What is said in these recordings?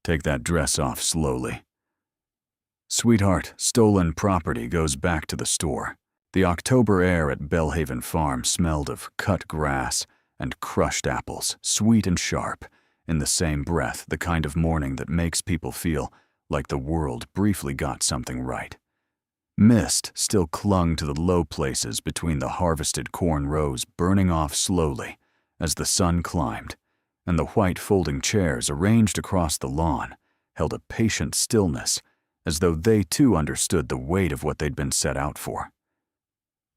Take that dress off slowly. Sweetheart, stolen property goes back to the store. The October air at Bellhaven Farm smelled of cut grass and crushed apples, sweet and sharp, in the same breath, the kind of morning that makes people feel like the world briefly got something right. Mist still clung to the low places between the harvested corn rows, burning off slowly as the sun climbed, and the white folding chairs arranged across the lawn held a patient stillness, as though they too understood the weight of what they'd been set out for.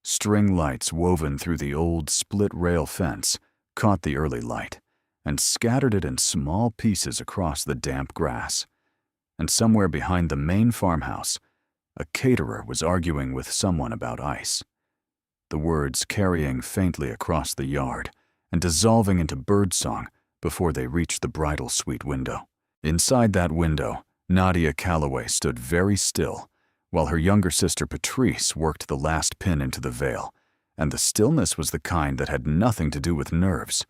String lights woven through the old split-rail fence caught the early light and scattered it in small pieces across the damp grass. And somewhere behind the main farmhouse, a caterer was arguing with someone about ice, the words carrying faintly across the yard and dissolving into birdsong before they reached the bridal suite window. Inside that window, Nadia Calloway stood very still, while her younger sister Patrice worked the last pin into the veil, and the stillness was the kind that had nothing to do with nerves.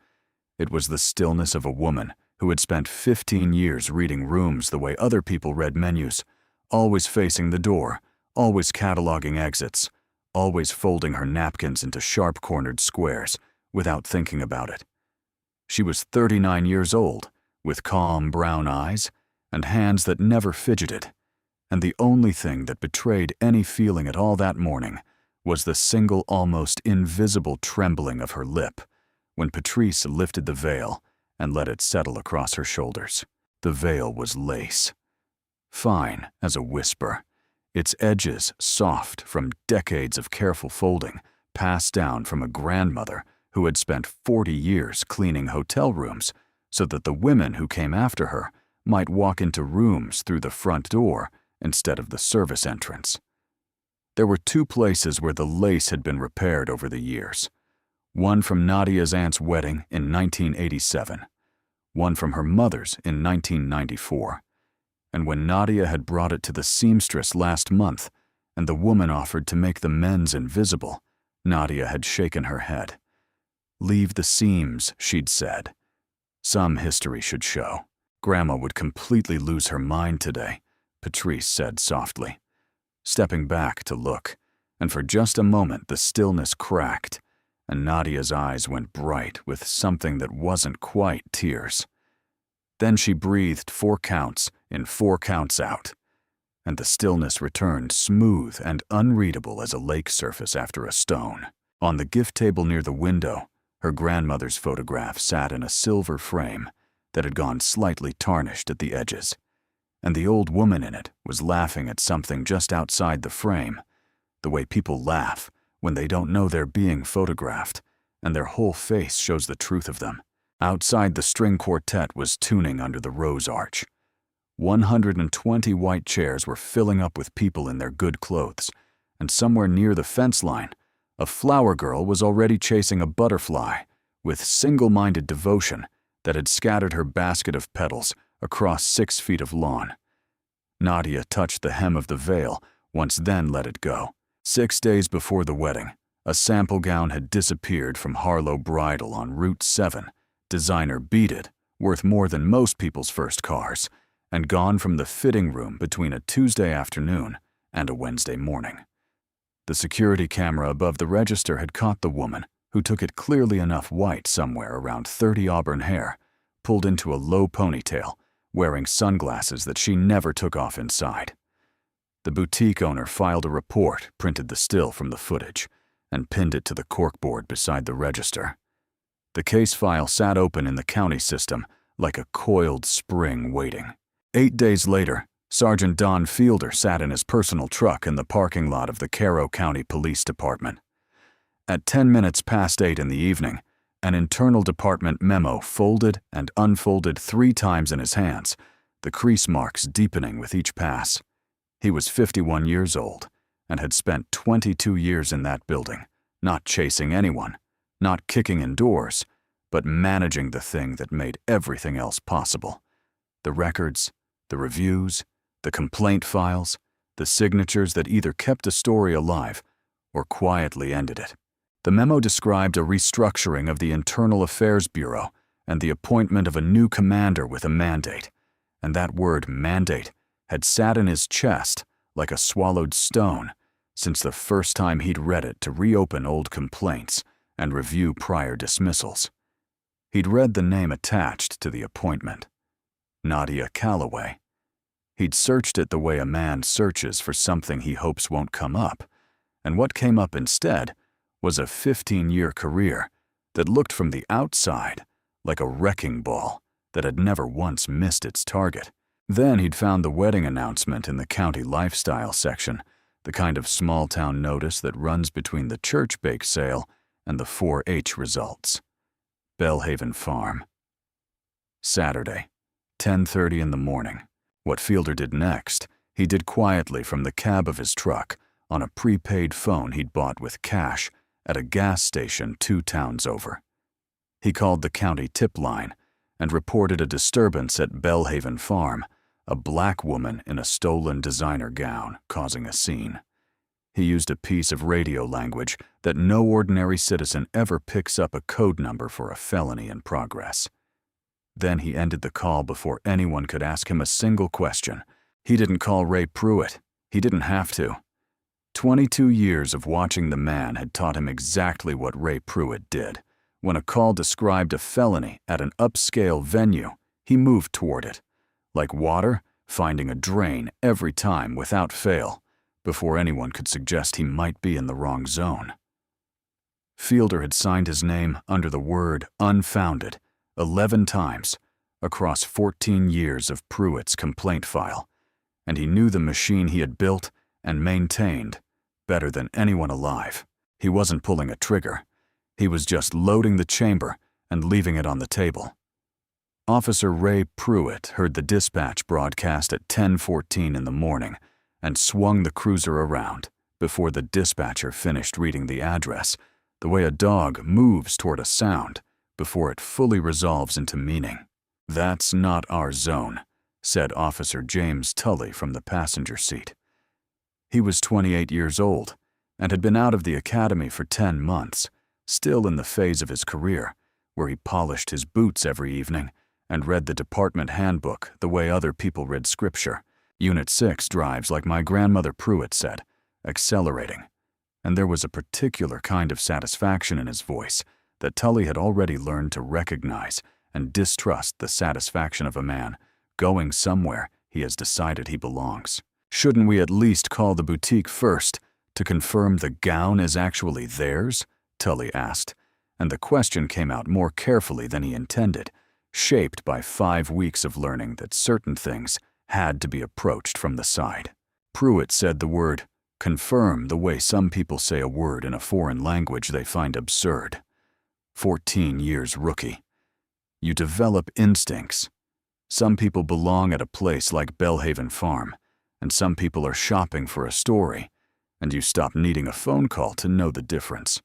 It was the stillness of a woman who had spent 15 years reading rooms the way other people read menus, always facing the door, always cataloging exits, always folding her napkins into sharp-cornered squares without thinking about it. She was 39 years old, with calm brown eyes and hands that never fidgeted, and the only thing that betrayed any feeling at all that morning was the single, almost invisible trembling of her lip when Patrice lifted the veil and let it settle across her shoulders. The veil was lace, fine as a whisper, its edges soft from decades of careful folding passed down from a grandmother who had spent 40 years cleaning hotel rooms so that the women who came after her might walk into rooms through the front door instead of the service entrance. There were two places where the lace had been repaired over the years. One from Nadia's aunt's wedding in 1987, one from her mother's in 1994. And when Nadia had brought it to the seamstress last month and the woman offered to make the men's invisible, Nadia had shaken her head. "Leave the seams," she'd said. Some history should show. Grandma would completely lose her mind today, Patrice said softly, stepping back to look, and for just a moment the stillness cracked, and Nadia's eyes went bright with something that wasn't quite tears. Then she breathed 4 counts in, 4 counts out, and the stillness returned smooth and unreadable as a lake surface after a stone. On the gift table near the window, her grandmother's photograph sat in a silver frame that had gone slightly tarnished at the edges, and the old woman in it was laughing at something just outside the frame, the way people laugh when they don't know they're being photographed and their whole face shows the truth of them. Outside, the string quartet was tuning under the rose arch. 120 white chairs were filling up with people in their good clothes, and somewhere near the fence line, a flower girl was already chasing a butterfly with single-minded devotion that had scattered her basket of petals across 6 feet of lawn. Nadia touched the hem of the veil, once then let it go. 6 days before the wedding, a sample gown had disappeared from Harlow Bridal on Route 7, designer Beat It, worth more than most people's first cars, and gone from the fitting room between a Tuesday afternoon and a Wednesday morning. The security camera above the register had caught the woman, who took it clearly enough white somewhere around 30 auburn hair, pulled into a low ponytail, wearing sunglasses that she never took off inside. The boutique owner filed a report, printed the still from the footage, and pinned it to the corkboard beside the register. The case file sat open in the county system like a coiled spring waiting. 8 days later, Sergeant Don Fielder sat in his personal truck in the parking lot of the Cairo County Police Department. At 10 minutes past 8 in the evening, an internal department memo folded and unfolded 3 times in his hands, the crease marks deepening with each pass. He was 51 years old and had spent 22 years in that building, not chasing anyone, not kicking in doors, but managing the thing that made everything else possible. The records, the reviews, the complaint files, the signatures that either kept a story alive or quietly ended it. The memo described a restructuring of the Internal Affairs Bureau and the appointment of a new commander with a mandate, and that word mandate had sat in his chest like a swallowed stone since the first time he'd read it to reopen old complaints and review prior dismissals. He'd read the name attached to the appointment, Nadia Calloway. He'd searched it the way a man searches for something he hopes won't come up, and what came up instead was a 15-year career that looked from the outside like a wrecking ball that had never once missed its target. Then he'd found the wedding announcement in the county lifestyle section, the kind of small-town notice that runs between the church bake sale and the 4-H results. Belhaven Farm. Saturday, 10:30 in the morning. What Fielder did next, he did quietly from the cab of his truck on a prepaid phone he'd bought with cash at a gas station 2 towns over. He called the county tip line and reported a disturbance at Belhaven Farm, a black woman in a stolen designer gown causing a scene. He used a piece of radio language that no ordinary citizen ever picks up a code number for a felony in progress. Then he ended the call before anyone could ask him a single question. He didn't call Ray Pruitt. He didn't have to. 22 years of watching the man had taught him exactly what Ray Pruitt did. When a call described a felony at an upscale venue, he moved toward it, like water finding a drain every time without fail, before anyone could suggest he might be in the wrong zone. Fielder had signed his name under the word unfounded 11 times across 14 years of Pruitt's complaint file, and he knew the machine he had built and maintained better than anyone alive. He wasn't pulling a trigger. He was just loading the chamber and leaving it on the table. Officer Ray Pruitt heard the dispatch broadcast at 10:14 in the morning and swung the cruiser around before the dispatcher finished reading the address, the way a dog moves toward a sound before it fully resolves into meaning. "That's not our zone," said Officer James Tully from the passenger seat. He was 28 years old and had been out of the academy for 10 months, still in the phase of his career where he polished his boots every evening and read the department handbook the way other people read scripture. Unit 6 drives like my grandmother Pruitt said, accelerating, and there was a particular kind of satisfaction in his voice that Tully had already learned to recognize and distrust the satisfaction of a man going somewhere he has decided he belongs. "Shouldn't we at least call the boutique first to confirm the gown is actually theirs?" Tully asked, and the question came out more carefully than he intended, shaped by 5 weeks of learning that certain things had to be approached from the side. Pruitt said the word confirm the way some people say a word in a foreign language they find absurd. 14 years rookie. You develop instincts. Some people belong at a place like Belhaven Farm, and some people are shopping for a story, and you stop needing a phone call to know the difference.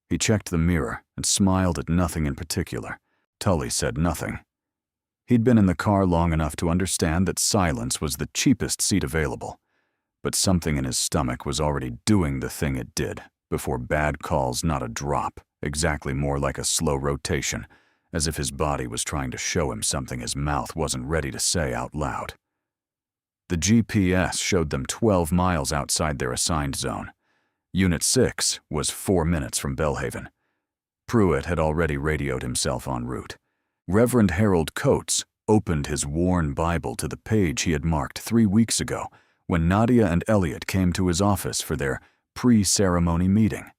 He checked the mirror and smiled at nothing in particular. Tully said nothing. He'd been in the car long enough to understand that silence was the cheapest seat available, but something in his stomach was already doing the thing it did before bad calls, not a drop, exactly more like a slow rotation, as if his body was trying to show him something his mouth wasn't ready to say out loud. The GPS showed them 12 miles outside their assigned zone. Unit 6 was 4 minutes from Belhaven. Pruitt had already radioed himself en route. Reverend Harold Coates opened his worn Bible to the page he had marked 3 weeks ago when Nadia and Elliot came to his office for their pre-ceremony meeting,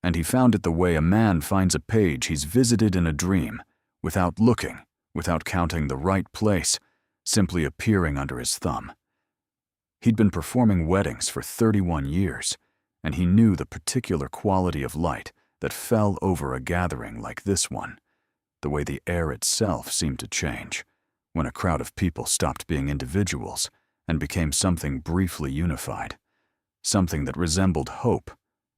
and he found it the way a man finds a page he's visited in a dream, without looking, without counting the right place, simply appearing under his thumb. He'd been performing weddings for 31 years, and he knew the particular quality of light that fell over a gathering like this one, the way the air itself seemed to change when a crowd of people stopped being individuals and became something briefly unified, something that resembled hope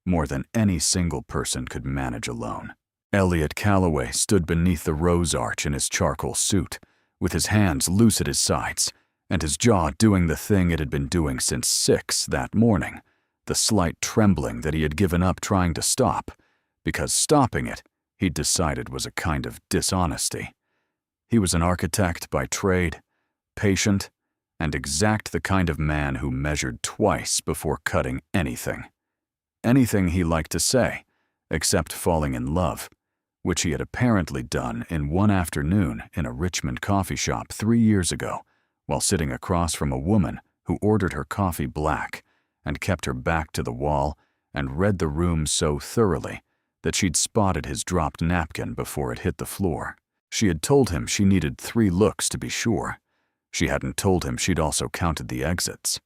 more than any single person could manage alone. Elliot Calloway stood beneath the rose arch in his charcoal suit, with his hands loose at his sides, and his jaw doing the thing it had been doing since 6 that morning, the slight trembling that he had given up trying to stop, because stopping it, he'd decided was a kind of dishonesty. He was an architect by trade, patient, and exact, the kind of man who measured twice before cutting anything. Anything he liked to say, except falling in love, which he had apparently done in one afternoon in a Richmond coffee shop 3 years ago, while sitting across from a woman who ordered her coffee black and kept her back to the wall and read the room so thoroughly that she'd spotted his dropped napkin before it hit the floor. She had told him she needed 3 looks to be sure. She hadn't told him she'd also counted the exits.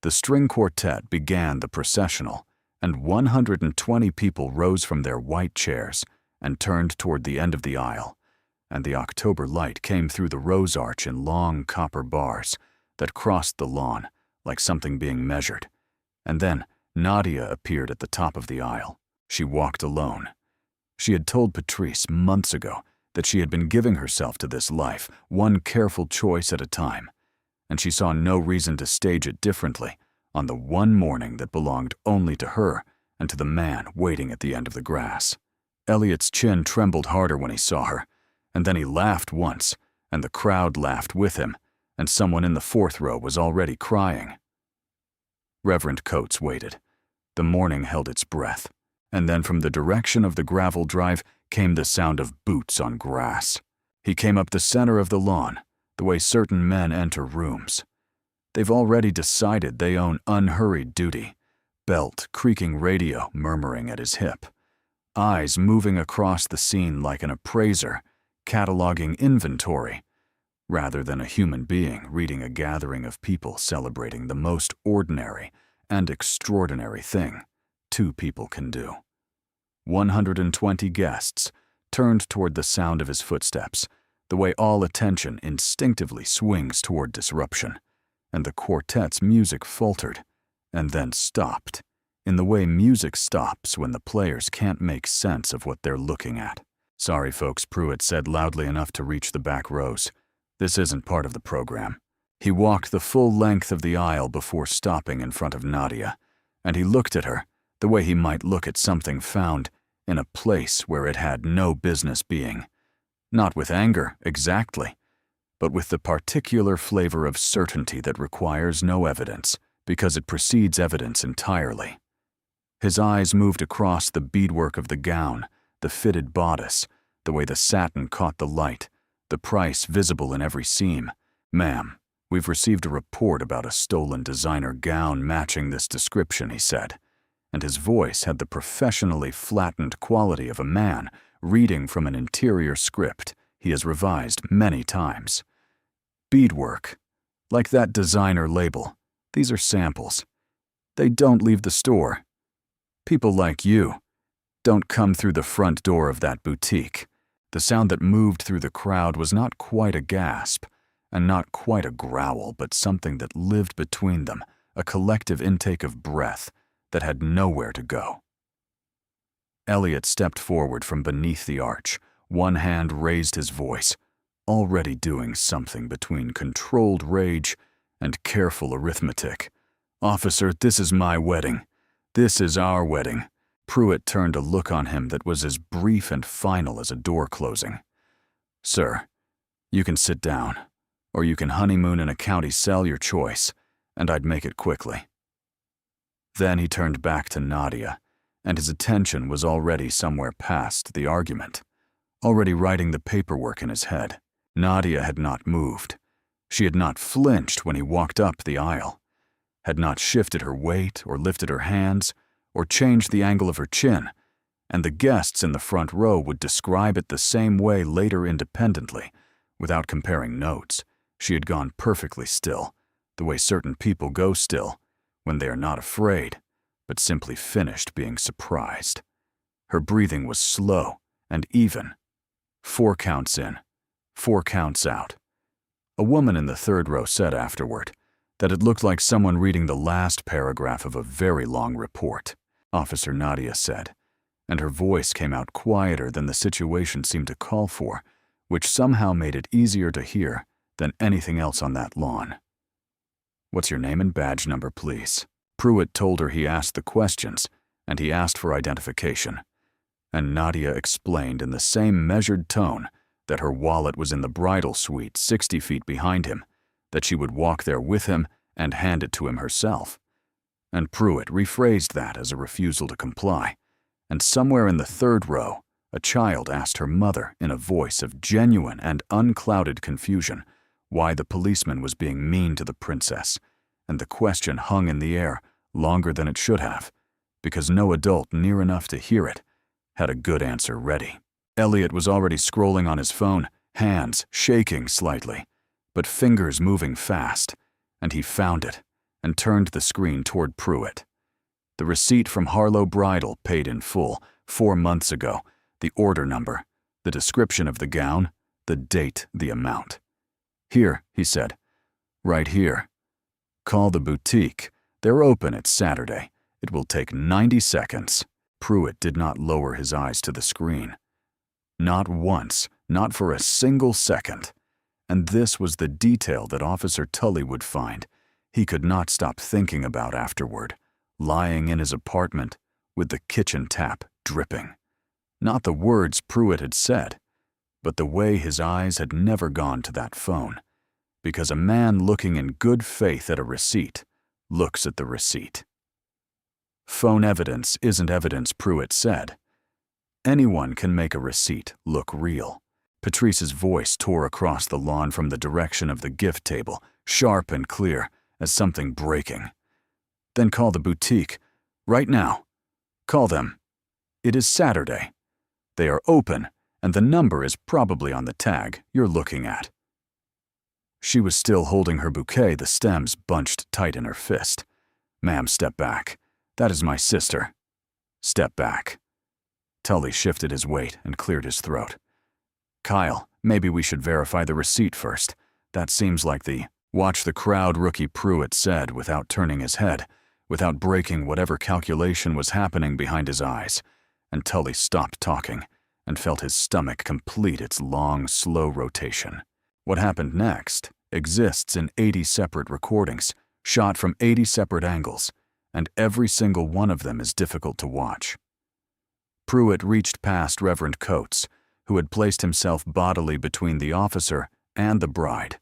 The string quartet began the processional, and 120 people rose from their white chairs and turned toward the end of the aisle, and the October light came through the rose arch in long copper bars that crossed the lawn like something being measured. And then Nadia appeared at the top of the aisle. She walked alone. She had told Patrice months ago that she had been giving herself to this life, one careful choice at a time, and she saw no reason to stage it differently on the one morning that belonged only to her and to the man waiting at the end of the grass. Elliot's chin trembled harder when he saw her, and then he laughed once, and the crowd laughed with him, and someone in the 4th row was already crying. Reverend Coates waited. The morning held its breath, and then from the direction of the gravel drive came the sound of boots on grass. He came up the center of the lawn, the way certain men enter rooms. They've already decided they own unhurried duty, belt creaking, radio murmuring at his hip, eyes moving across the scene like an appraiser, cataloging inventory, rather than a human being reading a gathering of people celebrating the most ordinary and extraordinary thing 2 people can do. 120 guests turned toward the sound of his footsteps, the way all attention instinctively swings toward disruption, and the quartet's music faltered and then stopped, in the way music stops when the players can't make sense of what they're looking at. "Sorry, folks," Pruitt said loudly enough to reach the back rows. "This isn't part of the program." He walked the full length of the aisle before stopping in front of Nadia, and he looked at her the way he might look at something found in a place where it had no business being. Not with anger, exactly, but with the particular flavor of certainty that requires no evidence, because it precedes evidence entirely. His eyes moved across the beadwork of the gown, the fitted bodice, the way the satin caught the light, the price visible in every seam. "Ma'am, we've received a report about a stolen designer gown matching this description," he said, and his voice had the professionally flattened quality of a man reading from an interior script he has revised many times. "Beadwork, like that designer label, these are samples. They don't leave the store. People like you don't come through the front door of that boutique." The sound that moved through the crowd was not quite a gasp, and not quite a growl, but something that lived between them, a collective intake of breath that had nowhere to go. Elliot stepped forward from beneath the arch. One hand raised his voice, already doing something between controlled rage and careful arithmetic. "Officer, this is my wedding. This is our wedding." Pruitt turned a look on him that was as brief and final as a door closing. "Sir, you can sit down, or you can honeymoon in a county cell, your choice, and I'd make it quickly." Then he turned back to Nadia, and his attention was already somewhere past the argument, already writing the paperwork in his head. Nadia had not moved. She had not flinched when he walked up the aisle, had not shifted her weight or lifted her hands or changed the angle of her chin, and the guests in the front row would describe it the same way later independently, without comparing notes. She had gone perfectly still, the way certain people go still when they are not afraid, but simply finished being surprised. Her breathing was slow and even. 4 counts in, 4 counts out. A woman in the 3rd row said afterward that it looked like someone reading the last paragraph of a very long report. Officer Nadia said, and her voice came out quieter than the situation seemed to call for, which somehow made it easier to hear than anything else on that lawn. "What's your name and badge number, please?" Pruitt told her he asked the questions, and he asked for identification. And Nadia explained in the same measured tone that her wallet was in the bridal suite 60 feet behind him, that she would walk there with him and hand it to him herself. And Pruitt rephrased that as a refusal to comply, and somewhere in the third row, a child asked her mother in a voice of genuine and unclouded confusion why the policeman was being mean to the princess, and the question hung in the air longer than it should have, because no adult near enough to hear it had a good answer ready. Elliot was already scrolling on his phone, hands shaking slightly, but fingers moving fast, and he found it and turned the screen toward Pruitt. The receipt from Harlow Bridal paid in full 4 months ago, the order number, the description of the gown, the date, the amount. "Here," he said. "Right here. Call the boutique. They're open. It's Saturday. It will take 90 seconds. Pruitt did not lower his eyes to the screen. Not once, not for a single second. And this was the detail that Officer Tully would find he could not stop thinking about afterward, lying in his apartment with the kitchen tap dripping. Not the words Pruitt had said, but the way his eyes had never gone to that phone, because a man looking in good faith at a receipt looks at the receipt. Phone evidence isn't evidence, Pruitt said. Anyone can make a receipt look real. Patrice's voice tore across the lawn from the direction of the gift table, sharp and clear, as something breaking. "Then call the boutique. Right now. Call them. It is Saturday. They are open, and the number is probably on the tag you're looking at." She was still holding her bouquet, the stems bunched tight in her fist. "Ma'am, step back. That is my sister. Step back." Tully shifted his weight and cleared his throat. "Kyle, maybe we should verify the receipt first. That seems like the..." "Watch the crowd," Rookie Pruitt said without turning his head, without breaking whatever calculation was happening behind his eyes, and Tully stopped talking and felt his stomach complete its long, slow rotation. What happened next exists in 80 separate recordings, shot from 80 separate angles, and every single one of them is difficult to watch. Pruitt reached past Reverend Coates, who had placed himself bodily between the officer and the bride,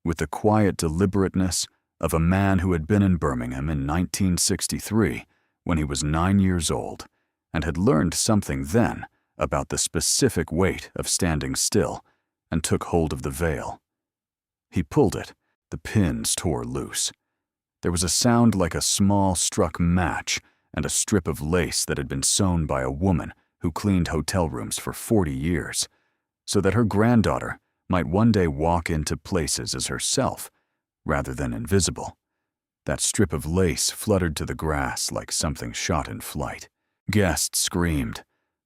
with the quiet deliberateness of a man who had been in Birmingham in 1963 when he was 9 years old, and had learned something then about the specific weight of standing still, and took hold of the veil. He pulled it. The pins tore loose. There was a sound like a small struck match and a strip of lace that had been sewn by a woman who cleaned hotel rooms for 40 years, so that her granddaughter might one day walk into places as herself, rather than invisible. That strip of lace fluttered to the grass like something shot in flight. Guests screamed.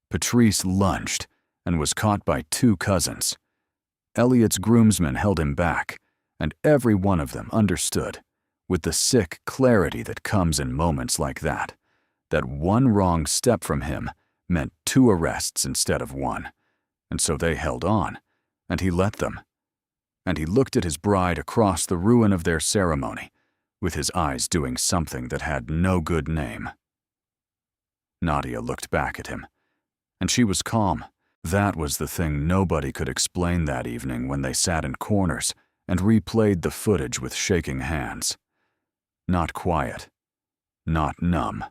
Patrice lunged and was caught by 2 cousins. Elliot's groomsmen held him back, and every one of them understood, with the sick clarity that comes in moments like that one wrong step from him meant 2 arrests instead of 1, and so they held on, and he let them. And he looked at his bride across the ruin of their ceremony, with his eyes doing something that had no good name. Nadia looked back at him, and she was calm. That was the thing nobody could explain that evening when they sat in corners and replayed the footage with shaking hands. Not quiet, not numb.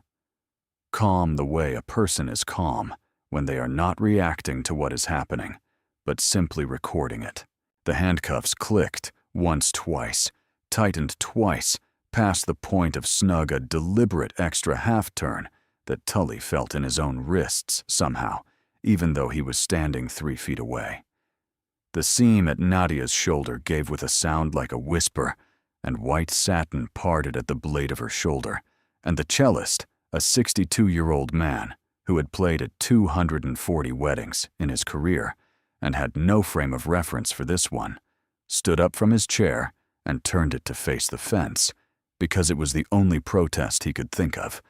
Calm the way a person is calm when they are not reacting to what is happening, but simply recording it. The handcuffs clicked once, twice, tightened twice, past the point of snug a deliberate extra half-turn that Tully felt in his own wrists somehow, even though he was standing 3 feet away. The seam at Nadia's shoulder gave with a sound like a whisper, and white satin parted at the blade of her shoulder, and the cellist, a 62-year-old man who had played at 240 weddings in his career and had no frame of reference for this one, stood up from his chair and turned it to face the fence, because it was the only protest he could think of,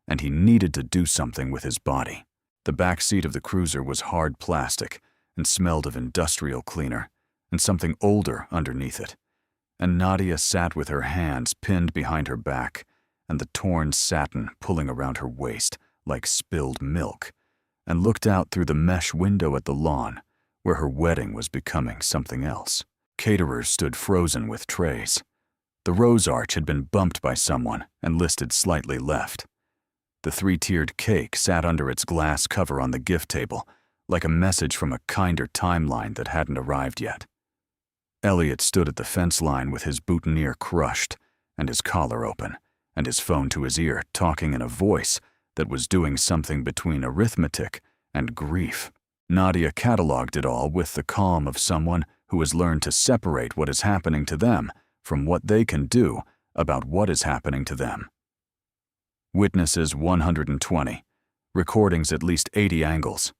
and he needed to do something with his body. The back seat of the cruiser was hard plastic and smelled of industrial cleaner and something older underneath it, and Nadia sat with her hands pinned behind her back and the torn satin pulling around her waist like spilled milk, and looked out through the mesh window at the lawn where her wedding was becoming something else. Caterers stood frozen with trays. The rose arch had been bumped by someone and listed slightly left. The three-tiered cake sat under its glass cover on the gift table, like a message from a kinder timeline that hadn't arrived yet. Elliot stood at the fence line with his boutonniere crushed and his collar open, and his phone to his ear, talking in a voice that was doing something between arithmetic and grief. Nadia cataloged it all with the calm of someone who has learned to separate what is happening to them from what they can do about what is happening to them. Witnesses 120. Recordings at least 80 angles.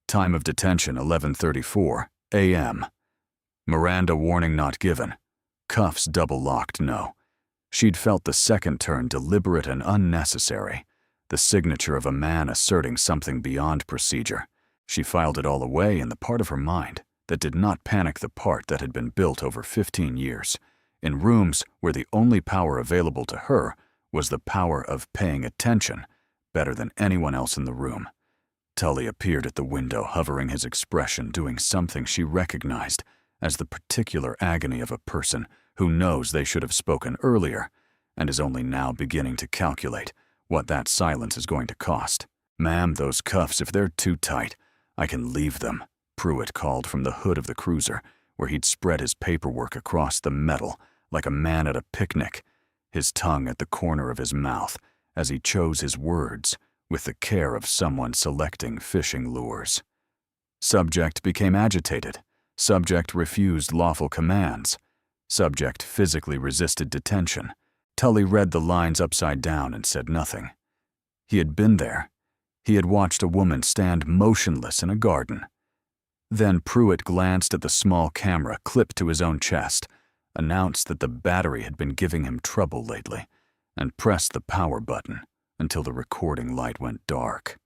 Time of detention 11:34 a.m. Miranda warning not given. Cuffs double-locked no. She'd felt the second turn deliberate and unnecessary, the signature of a man asserting something beyond procedure. She filed it all away in the part of her mind that did not panic the part that had been built over 15 years, in rooms where the only power available to her was the power of paying attention better than anyone else in the room. Tully appeared at the window, hovering his expression, doing something she recognized as the particular agony of a person who knows they should have spoken earlier and is only now beginning to calculate what that silence is going to cost. "Ma'am, those cuffs, if they're too tight, I can leave them," Pruitt called from the hood of the cruiser, where he'd spread his paperwork across the metal like a man at a picnic, his tongue at the corner of his mouth as he chose his words with the care of someone selecting fishing lures. Subject became agitated. Subject refused lawful commands. Subject physically resisted detention. Tully read the lines upside down and said nothing. He had been there. He had watched a woman stand motionless in a garden. Then Pruitt glanced at the small camera clipped to his own chest, announced that the battery had been giving him trouble lately, and pressed the power button until the recording light went dark.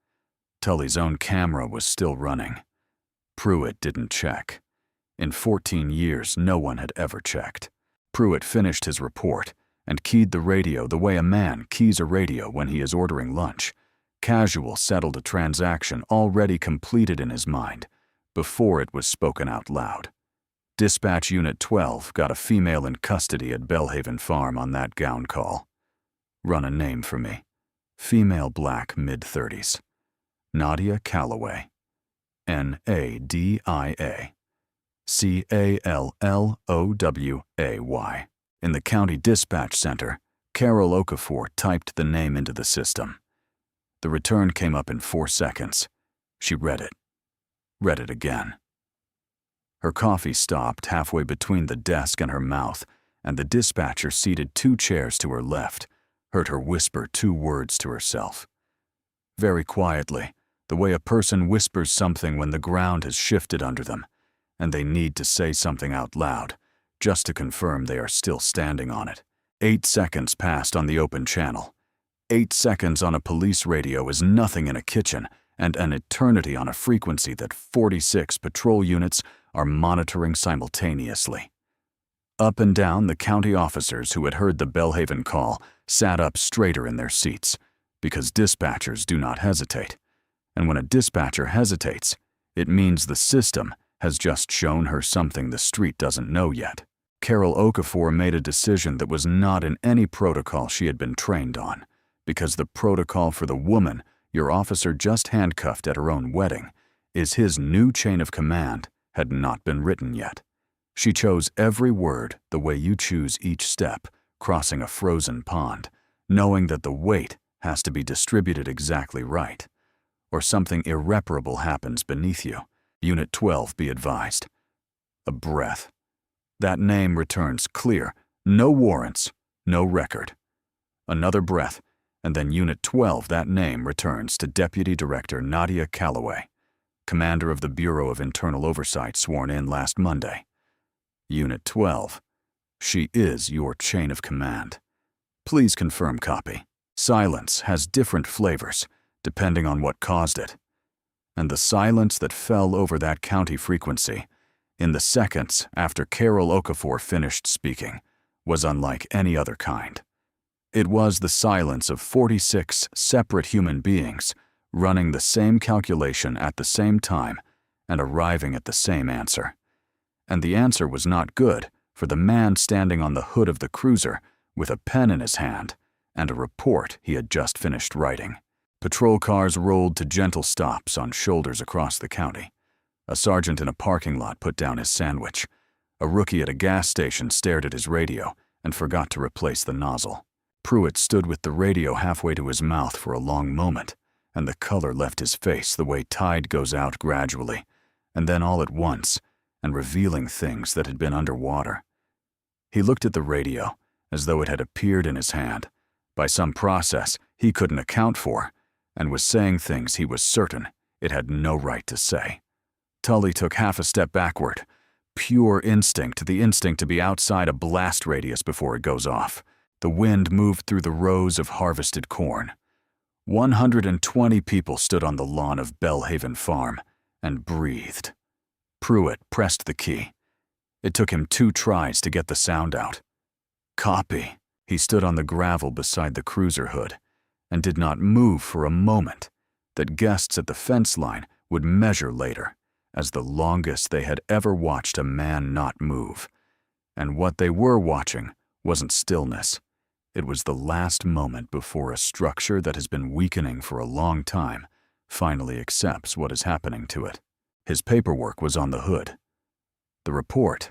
Tully's own camera was still running. Pruitt didn't check. In 14 years, no one had ever checked. Pruitt finished his report and keyed the radio the way a man keys a radio when he is ordering lunch. Casual settled a transaction already completed in his mind before it was spoken out loud. Dispatch Unit 12 got a female in custody at Belhaven Farm on that gown call. Run a name for me. Female, black, mid-30s. Nadia Calloway. Nadia Calloway. In the county dispatch center, Carol Okafor typed the name into the system. The return came up in 4 seconds. She read it. Read it again. Her coffee stopped halfway between the desk and her mouth, and the dispatcher seated 2 chairs to her left heard her whisper 2 words to herself. Very quietly, the way a person whispers something when the ground has shifted under them, and they need to say something out loud, just to confirm they are still standing on it. 8 seconds passed on the open channel. 8 seconds on a police radio is nothing in a kitchen, and an eternity on a frequency that 46 patrol units are monitoring simultaneously. Up and down, the county officers who had heard the Belhaven call sat up straighter in their seats, because dispatchers do not hesitate. And when a dispatcher hesitates, it means the system has just shown her something the street doesn't know yet. Carol Okafor made a decision that was not in any protocol she had been trained on, because the protocol for the woman your officer just handcuffed at her own wedding is his new chain of command had not been written yet. She chose every word the way you choose each step, crossing a frozen pond, knowing that the weight has to be distributed exactly right, or something irreparable happens beneath you. Unit 12, be advised. A breath. That name returns clear, no warrants, no record. Another breath, and then Unit 12, that name returns to Deputy Director Nadia Calloway, Commander of the Bureau of Internal Oversight, sworn in last Monday. Unit 12, she is your chain of command. Please confirm copy. Silence has different flavors, depending on what caused it. And the silence that fell over that county frequency, in the seconds after Carol Okafor finished speaking, was unlike any other kind. It was the silence of 46 separate human beings running the same calculation at the same time and arriving at the same answer. And the answer was not good, for the man standing on the hood of the cruiser with a pen in his hand and a report he had just finished writing. Patrol cars rolled to gentle stops on shoulders across the county. A sergeant in a parking lot put down his sandwich. A rookie at a gas station stared at his radio and forgot to replace the nozzle. Pruitt stood with the radio halfway to his mouth for a long moment, and the color left his face the way tide goes out gradually, and then all at once, and revealing things that had been underwater. He looked at the radio as though it had appeared in his hand, by some process he couldn't account for, and was saying things he was certain it had no right to say. Tully took half a step backward. Pure instinct, the instinct to be outside a blast radius before it goes off. The wind moved through the rows of harvested corn. 120 people stood on the lawn of Belhaven Farm and breathed. Pruitt pressed the key. It took him 2 tries to get the sound out. Copy. He stood on the gravel beside the cruiser hood and did not move for a moment that guests at the fence line would measure later as the longest they had ever watched a man not move. And what they were watching wasn't stillness. It was the last moment before a structure that has been weakening for a long time finally accepts what is happening to it. His paperwork was on the hood. The report.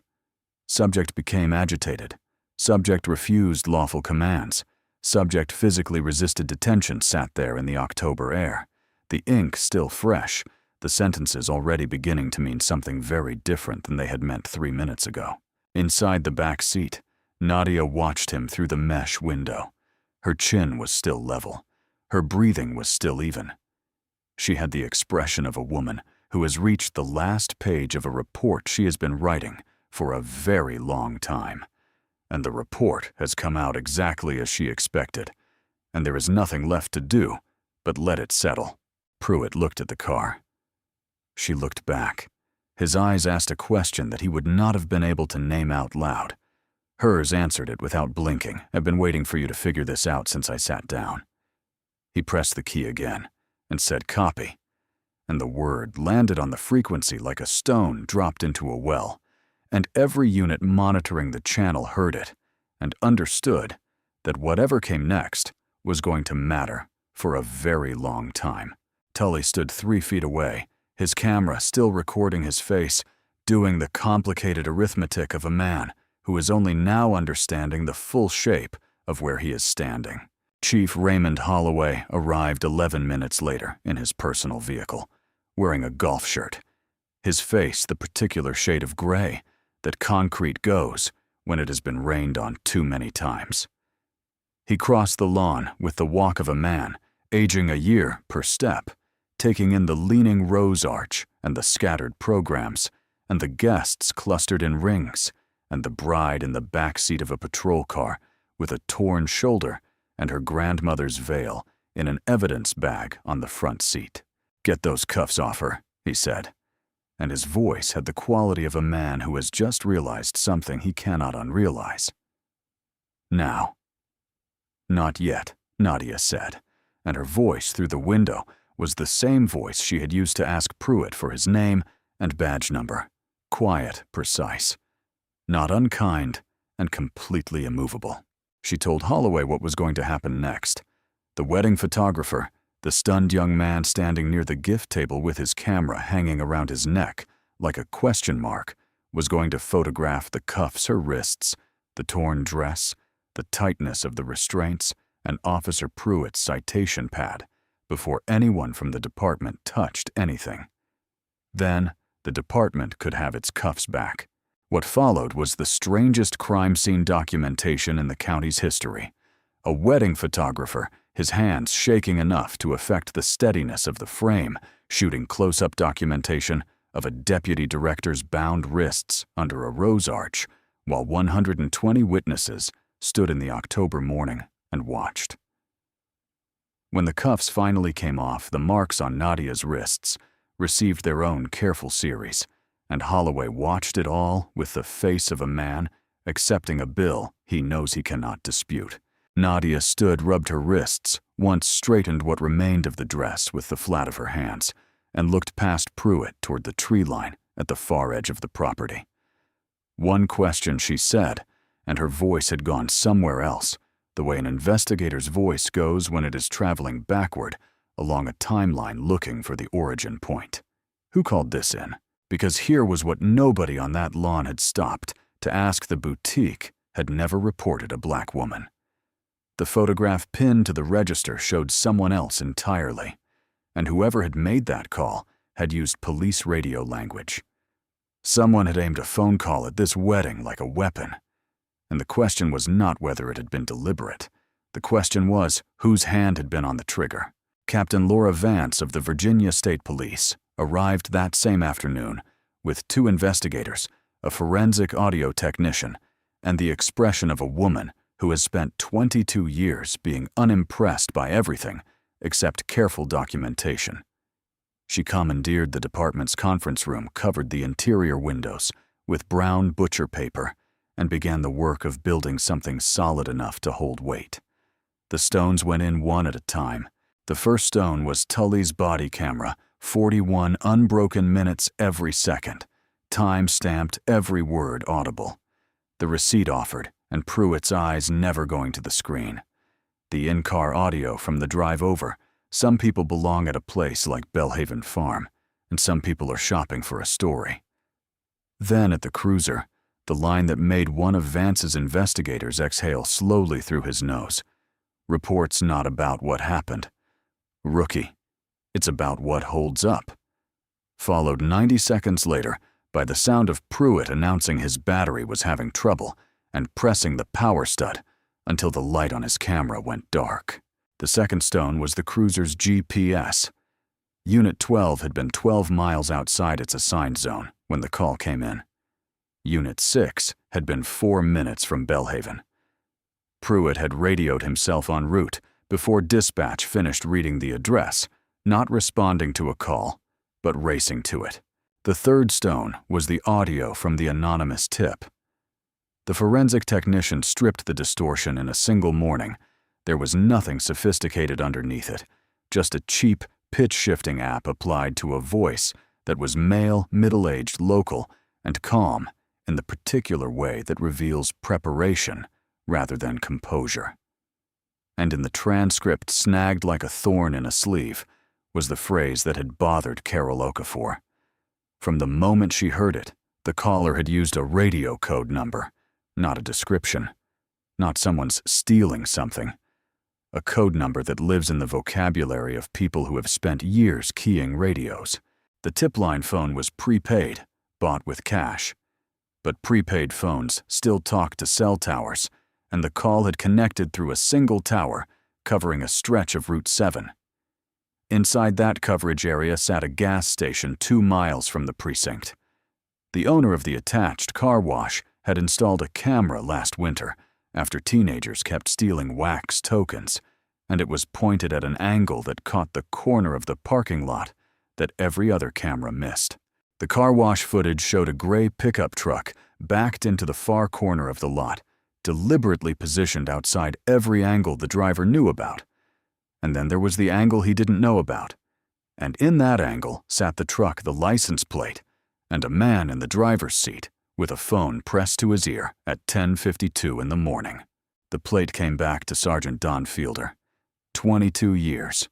Subject became agitated. Subject refused lawful commands. Subject physically resisted detention sat there in the October air. The ink still fresh, the sentences already beginning to mean something very different than they had meant 3 minutes ago. Inside the back seat, Nadia watched him through the mesh window. Her chin was still level. Her breathing was still even. She had the expression of a woman who has reached the last page of a report she has been writing for a very long time. And the report has come out exactly as she expected, and there is nothing left to do but let it settle. Pruitt looked at the car. She looked back. His eyes asked a question that he would not have been able to name out loud. Hers answered it without blinking. I've been waiting for you to figure this out since I sat down. He pressed the key again and said copy, and the word landed on the frequency like a stone dropped into a well, and every unit monitoring the channel heard it and understood that whatever came next was going to matter for a very long time. Tully stood 3 feet away, his camera still recording his face, doing the complicated arithmetic of a man who is only now understanding the full shape of where he is standing. Chief Raymond Holloway arrived 11 minutes later in his personal vehicle, wearing a golf shirt, his face the particular shade of gray that concrete goes when it has been rained on too many times. He crossed the lawn with the walk of a man, aging a year per step, taking in the leaning rose arch and the scattered programs, and the guests clustered in rings, and the bride in the back seat of a patrol car with a torn shoulder and her grandmother's veil in an evidence bag on the front seat. "Get those cuffs off her," he said, and his voice had the quality of a man who has just realized something he cannot unrealize. "Now." "Not yet," Nadia said, and her voice through the window was the same voice she had used to ask Pruitt for his name and badge number. Quiet, precise, not unkind, and completely immovable. She told Holloway what was going to happen next. The wedding photographer, the stunned young man standing near the gift table with his camera hanging around his neck like a question mark, was going to photograph the cuffs her wrists, the torn dress, the tightness of the restraints, and Officer Pruitt's citation pad before anyone from the department touched anything. Then the department could have its cuffs back. What followed was the strangest crime scene documentation in the county's history. A wedding photographer, his hands shaking enough to affect the steadiness of the frame, shooting close-up documentation of a deputy director's bound wrists under a rose arch, while 120 witnesses stood in the October morning and watched. When the cuffs finally came off, the marks on Nadia's wrists received their own careful series, and Holloway watched it all with the face of a man accepting a bill he knows he cannot dispute. Nadia stood, rubbed her wrists, once straightened what remained of the dress with the flat of her hands, and looked past Pruitt toward the tree line at the far edge of the property. One question she said, and her voice had gone somewhere else, the way an investigator's voice goes when it is traveling backward along a timeline looking for the origin point. Who called this in? Because here was what nobody on that lawn had stopped to ask. The boutique had never reported a black woman. The photograph pinned to the register showed someone else entirely, and whoever had made that call had used police radio language. Someone had aimed a phone call at this wedding like a weapon. And the question was not whether it had been deliberate. The question was whose hand had been on the trigger. Captain Laura Vance of the Virginia State Police arrived that same afternoon with 2 investigators, a forensic audio technician, and the expression of a woman who has spent 22 years being unimpressed by everything except careful documentation. She commandeered the department's conference room, covered the interior windows with brown butcher paper, and began the work of building something solid enough to hold weight. The stones went in one at a time. The first stone was Tully's body camera, 41 unbroken minutes every second, time-stamped every word audible. The receipt offered, and Pruitt's eyes never going to the screen. The in-car audio from the drive over. Some people belong at a place like Belhaven Farm, and some people are shopping for a story. Then at the cruiser, the line that made one of Vance's investigators exhale slowly through his nose. Reports not about what happened. Rookie, it's about what holds up. Followed 90 seconds later by the sound of Pruitt announcing his battery was having trouble and pressing the power stud until the light on his camera went dark. The second stone was the cruiser's GPS. Unit 12 had been 12 miles outside its assigned zone when the call came in. Unit 6 had been 4 minutes from Belhaven. Pruitt had radioed himself en route before dispatch finished reading the address, not responding to a call, but racing to it. The third stone was the audio from the anonymous tip. The forensic technician stripped the distortion in a single morning. There was nothing sophisticated underneath it, just a cheap pitch-shifting app applied to a voice that was male, middle-aged, local, and calm in the particular way that reveals preparation rather than composure. And in the transcript, snagged like a thorn in a sleeve, was the phrase that had bothered Carol Okafor. From the moment she heard it, the caller had used a radio code number, not a description, not someone's stealing something. A code number that lives in the vocabulary of people who have spent years keying radios. The tip line phone was prepaid, bought with cash. But prepaid phones still talk to cell towers, and the call had connected through a single tower covering a stretch of Route 7. Inside that coverage area sat a gas station 2 miles from the precinct. The owner of the attached car wash had installed a camera last winter after teenagers kept stealing wax tokens, and it was pointed at an angle that caught the corner of the parking lot that every other camera missed. The car wash footage showed a gray pickup truck backed into the far corner of the lot, deliberately positioned outside every angle the driver knew about. And then there was the angle he didn't know about. And in that angle sat the truck, the license plate, and a man in the driver's seat with a phone pressed to his ear at 10:52 in the morning. The plate came back to Sergeant Don Fielder. 22 years.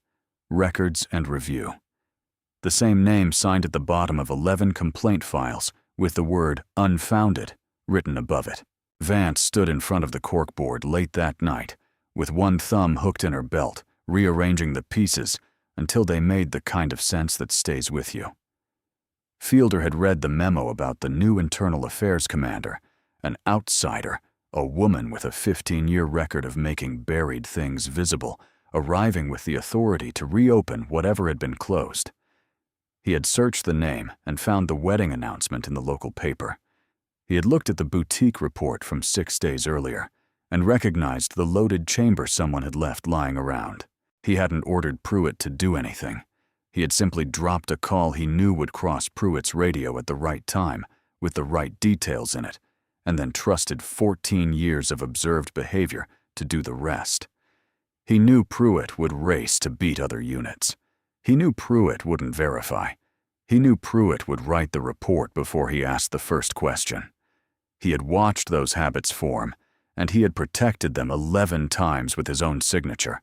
Records and review. The same name signed at the bottom of 11 complaint files with the word unfounded written above it. Vance stood in front of the corkboard late that night, with one thumb hooked in her belt, rearranging the pieces until they made the kind of sense that stays with you. Fielder had read the memo about the new internal affairs commander, an outsider, a woman with a 15-year record of making buried things visible, arriving with the authority to reopen whatever had been closed. He had searched the name and found the wedding announcement in the local paper. He had looked at the boutique report from 6 days earlier and recognized the loaded chamber someone had left lying around. He hadn't ordered Pruitt to do anything. He had simply dropped a call he knew would cross Pruitt's radio at the right time, with the right details in it, and then trusted 14 years of observed behavior to do the rest. He knew Pruitt would race to beat other units. He knew Pruitt wouldn't verify. He knew Pruitt would write the report before he asked the first question. He had watched those habits form, and he had protected them 11 times with his own signature,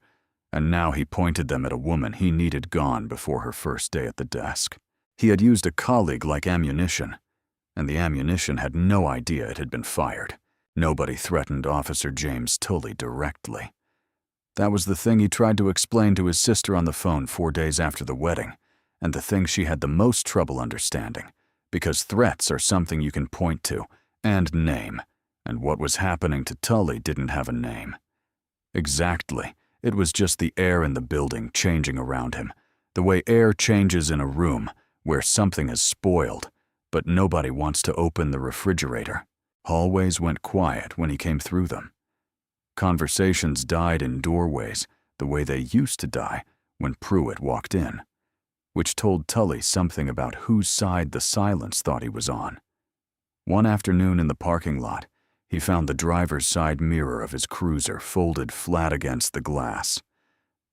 and now he pointed them at a woman he needed gone before her first day at the desk. He had used a colleague like ammunition, and the ammunition had no idea it had been fired. Nobody threatened Officer James Tully directly. That was the thing he tried to explain to his sister on the phone 4 days after the wedding, and the thing she had the most trouble understanding, because threats are something you can point to and name, and what was happening to Tully didn't have a name. Exactly. It was just the air in the building changing around him, the way air changes in a room where something is spoiled, but nobody wants to open the refrigerator. Hallways went quiet when he came through them. Conversations died in doorways the way they used to die when Pruitt walked in, which told Tully something about whose side the silence thought he was on. One afternoon in the parking lot, he found the driver's side mirror of his cruiser folded flat against the glass.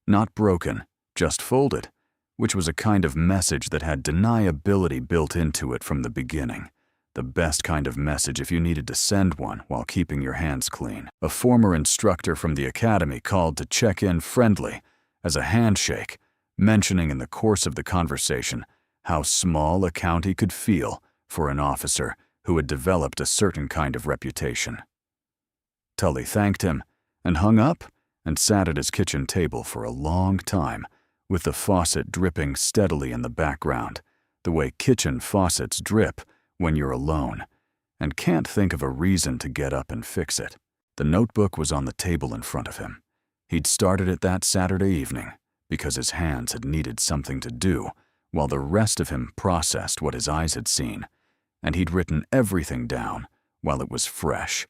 Not broken, just folded, which was a kind of message that had deniability built into it from the beginning. The best kind of message if you needed to send one while keeping your hands clean. A former instructor from the academy called to check in friendly as a handshake, mentioning in the course of the conversation how small a county could feel for an officer who had developed a certain kind of reputation. Tully thanked him and hung up and sat at his kitchen table for a long time, with the faucet dripping steadily in the background, the way kitchen faucets drip when you're alone and can't think of a reason to get up and fix it. The notebook was on the table in front of him. He'd started it that Saturday evening because his hands had needed something to do while the rest of him processed what his eyes had seen, and he'd written everything down while it was fresh.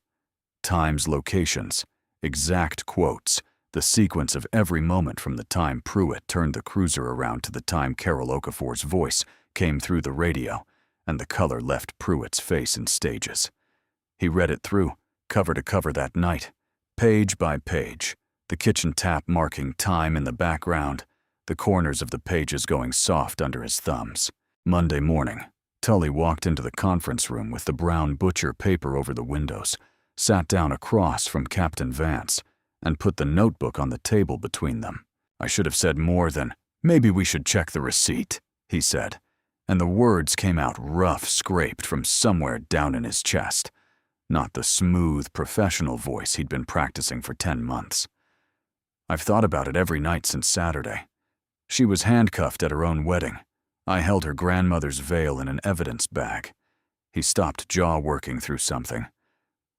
Times, locations, exact quotes, the sequence of every moment from the time Pruitt turned the cruiser around to the time Carol Okafor's voice came through the radio, and the color left Pruitt's face in stages. He read it through, cover to cover that night, page by page, the kitchen tap marking time in the background, the corners of the pages going soft under his thumbs. Monday morning, Tully walked into the conference room with the brown butcher paper over the windows, sat down across from Captain Vance, and put the notebook on the table between them. "I should have said more than, 'Maybe we should check the receipt,'" he said, and the words came out rough, scraped from somewhere down in his chest, not the smooth, professional voice he'd been practicing for 10 months. "I've thought about it every night since Saturday. She was handcuffed at her own wedding. I held her grandmother's veil in an evidence bag." He stopped jaw-working through something.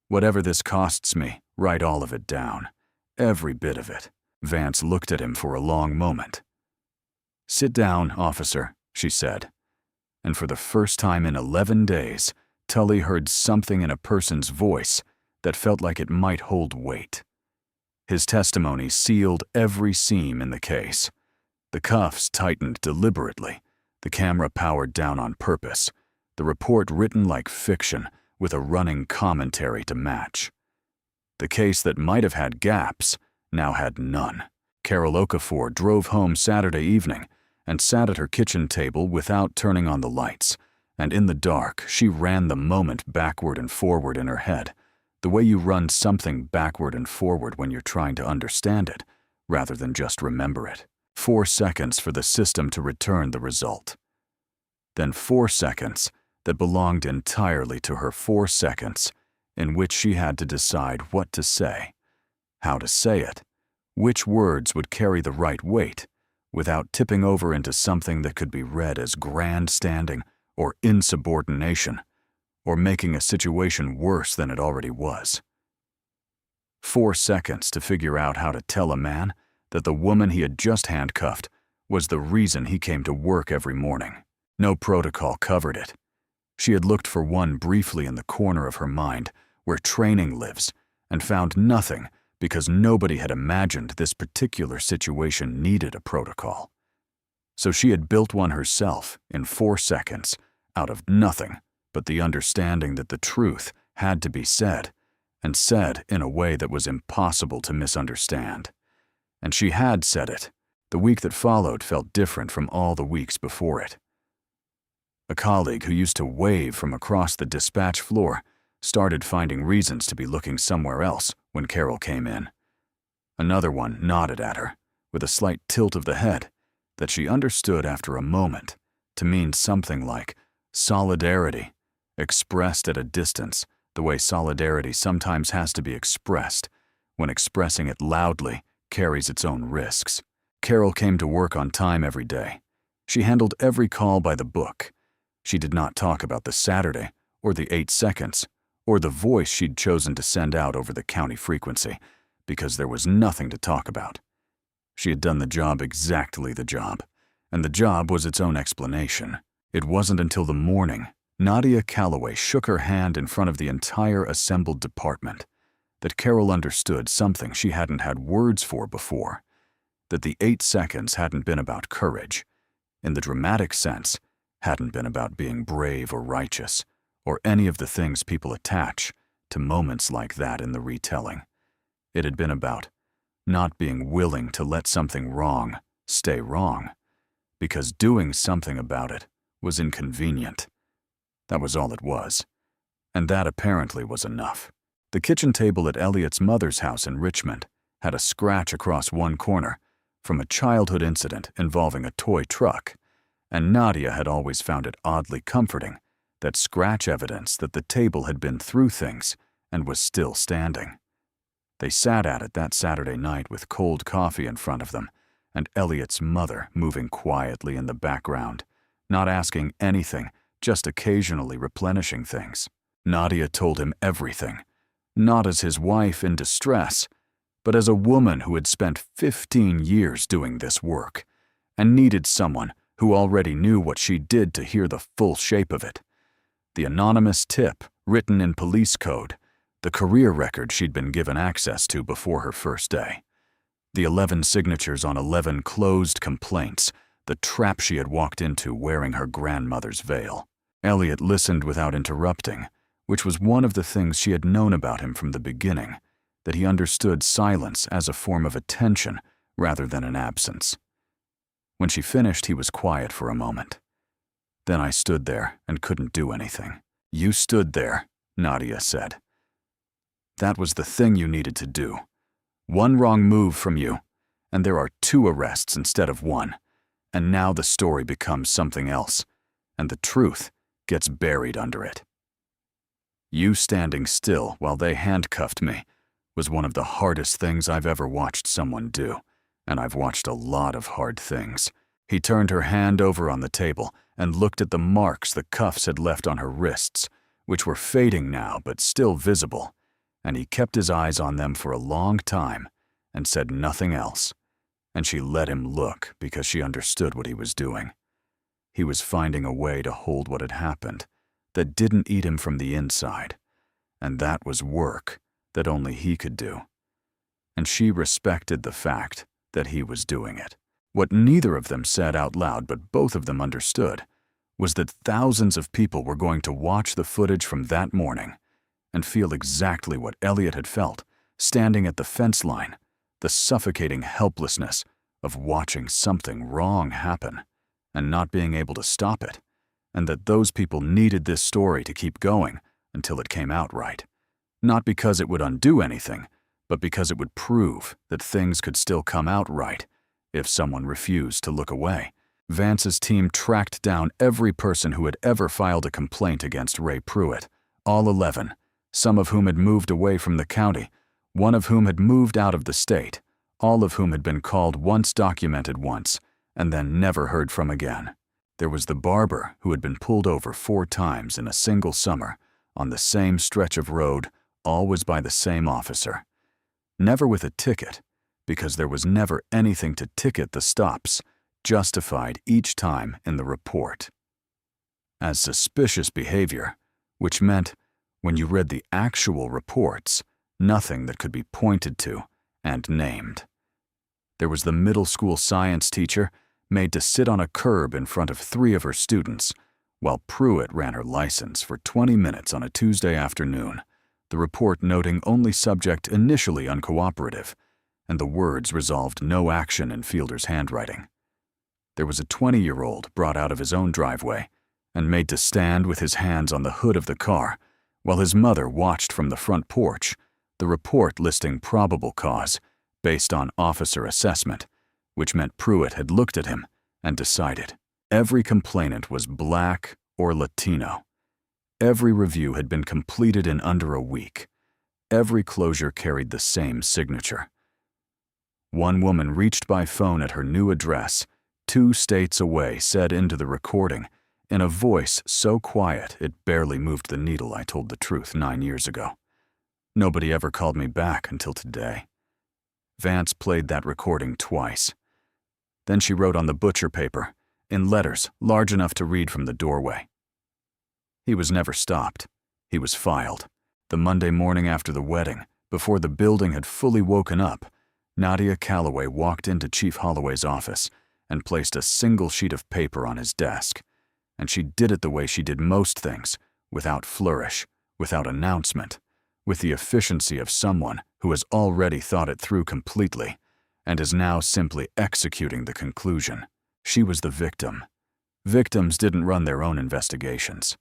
"Whatever this costs me, write all of it down. Every bit of it." Vance looked at him for a long moment. "Sit down, officer," she said. And for the first time in 11 days, Tully heard something in a person's voice that felt like it might hold weight. His testimony sealed every seam in the case. The cuffs tightened deliberately, the camera powered down on purpose, the report written like fiction with a running commentary to match. The case that might have had gaps now had none. Carol Okafor drove home Saturday evening and sat at her kitchen table without turning on the lights, and in the dark she ran the moment backward and forward in her head, the way you run something backward and forward when you're trying to understand it, rather than just remember it. 4 seconds for the system to return the result. Then 4 seconds that belonged entirely to her, 4 seconds in which she had to decide what to say, how to say it, which words would carry the right weight, without tipping over into something that could be read as grandstanding or insubordination, or making a situation worse than it already was. 4 seconds to figure out how to tell a man that the woman he had just handcuffed was the reason he came to work every morning. No protocol covered it. She had looked for one briefly in the corner of her mind where training lives and found nothing because nobody had imagined this particular situation needed a protocol. So she had built one herself in 4 seconds out of nothing but the understanding that the truth had to be said, and said in a way that was impossible to misunderstand. And she had said it. The week that followed felt different from all the weeks before it. A colleague who used to wave from across the dispatch floor started finding reasons to be looking somewhere else when Carol came in. Another one nodded at her, with a slight tilt of the head, that she understood after a moment to mean something like solidarity, expressed at a distance, the way solidarity sometimes has to be expressed, when expressing it loudly carries its own risks. Carol came to work on time every day. She handled every call by the book. She did not talk about the Saturday, or the 8 seconds, or the voice she'd chosen to send out over the county frequency, because there was nothing to talk about. She had done the job exactly the job, and the job was its own explanation. It wasn't until the morning Nadia Calloway shook her hand in front of the entire assembled department that Carol understood something she hadn't had words for before, that the 8 seconds hadn't been about courage, in the dramatic sense, hadn't been about being brave or righteous, or any of the things people attach to moments like that in the retelling. It had been about not being willing to let something wrong stay wrong, because doing something about it was inconvenient. That was all it was, and that apparently was enough. The kitchen table at Elliot's mother's house in Richmond had a scratch across one corner from a childhood incident involving a toy truck, and Nadia had always found it oddly comforting, that scratch evidence that the table had been through things and was still standing. They sat at it that Saturday night with cold coffee in front of them, and Elliot's mother moving quietly in the background, not asking anything, just occasionally replenishing things. Nadia told him everything, not as his wife in distress, but as a woman who had spent 15 years doing this work, and needed someone who already knew what she did to hear the full shape of it. The anonymous tip, written in police code, the career record she'd been given access to before her first day, the 11 signatures on 11 closed complaints, the trap she had walked into wearing her grandmother's veil. Elliot listened without interrupting, which was one of the things she had known about him from the beginning, that he understood silence as a form of attention rather than an absence. When she finished, he was quiet for a moment. Then I stood there and couldn't do anything. You stood there, Nadia said. That was the thing you needed to do. One wrong move from you, and there are 2 arrests instead of 1, and now the story becomes something else, and the truth gets buried under it. You standing still while they handcuffed me was one of the hardest things I've ever watched someone do, and I've watched a lot of hard things. He turned her hand over on the table and looked at the marks the cuffs had left on her wrists, which were fading now but still visible, and he kept his eyes on them for a long time and said nothing else, and she let him look because she understood what he was doing. He was finding a way to hold what had happened that didn't eat him from the inside, and that was work that only he could do. And she respected the fact that he was doing it. What neither of them said out loud, but both of them understood, was that thousands of people were going to watch the footage from that morning and feel exactly what Elliot had felt, standing at the fence line, the suffocating helplessness of watching something wrong happen and not being able to stop it, and that those people needed this story to keep going until it came out right. Not because it would undo anything, but because it would prove that things could still come out right if someone refused to look away. Vance's team tracked down every person who had ever filed a complaint against Ray Pruitt, all 11, some of whom had moved away from the county, one of whom had moved out of the state, all of whom had been called once, documented once, and then never heard from again. There was the barber who had been pulled over 4 times in a single summer on the same stretch of road, always by the same officer. Never with a ticket, because there was never anything to ticket the stops, justified each time in the report as suspicious behavior, which meant, when you read the actual reports, nothing that could be pointed to and named. There was the middle school science teacher made to sit on a curb in front of 3 of her students, while Pruitt ran her license for 20 minutes on a Tuesday afternoon, the report noting only subject initially uncooperative, and the words resolved no action in Fielder's handwriting. There was a 20-year-old brought out of his own driveway and made to stand with his hands on the hood of the car while his mother watched from the front porch, the report listing probable cause based on officer assessment, which meant Pruitt had looked at him and decided. Every complainant was Black or Latino. Every review had been completed in under a week. Every closure carried the same signature. One woman reached by phone at her new address, 2 states away, said into the recording, in a voice so quiet it barely moved the needle, "I told the truth 9 years ago. Nobody ever called me back until today." Vance played that recording twice. Then she wrote on the butcher paper, in letters large enough to read from the doorway. He was never stopped. He was filed. The Monday morning after the wedding, before the building had fully woken up, Nadia Calloway walked into Chief Holloway's office and placed a single sheet of paper on his desk. And she did it the way she did most things, without flourish, without announcement, with the efficiency of someone who has already thought it through completely and is now simply executing the conclusion. She was the victim. Victims didn't run their own investigations.